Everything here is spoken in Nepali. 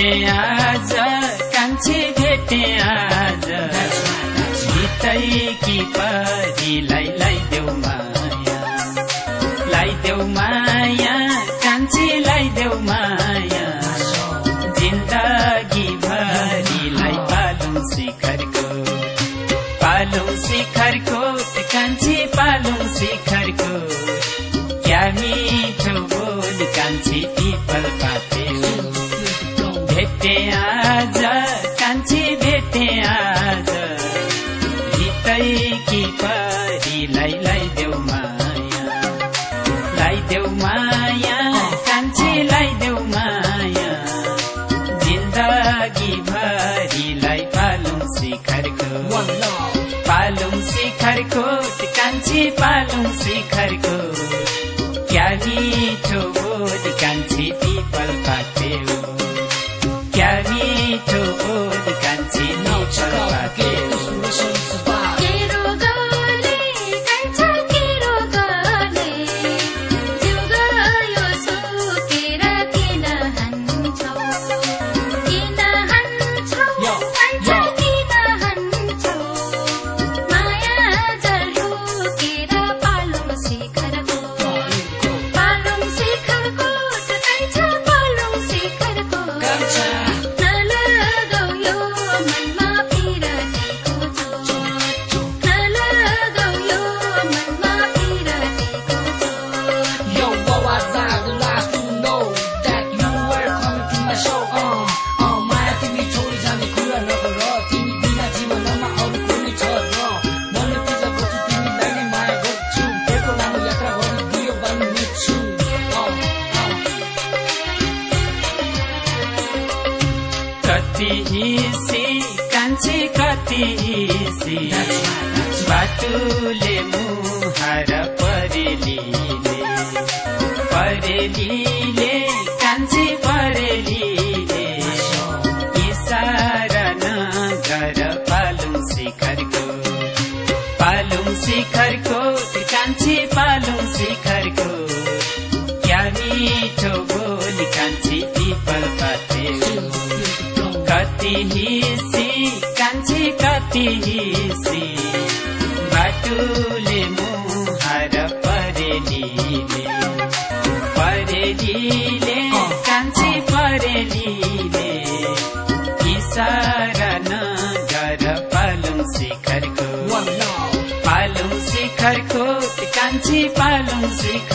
भेटे आज कान्छी भेटे आज भितैकी परीलाई लाइदेऊ माया लाइदेऊ माया कान्छी लाइदेऊ माया जिन्दगी भरिलाई पालौं शिखरको कान्छी पालौं शिखरको क्या मिठो बोली कान्छी पिपल पातेऊ भेटे आज कान्छी भेटे आज भितैकी परीलाई लाइदेऊ माया कान्छी लाइदेऊ माया जिन्दगी भरिलाई पालौं शिखरको कान्छी पालौं शिखरको क्या मिठो बोली कान्छी पिपल पातेऊ क्या मिठो बोली कान्छी पिपल पातेऊ कान्छी कति हिसी बाटुले मुहार परेलीले कान्छी परेलीले इसारा नगर पालौं शिखरको कान्छी पालौं शिखरको क्या मिठो बोली कान्छी पिपल पातेऊ कति हिसी कान्छी कति हिसी बाटुले मुहार परेलीले कान्छी परेलीले इसारा नगर पालौं शिखरको कान्छी पालौं शिखरको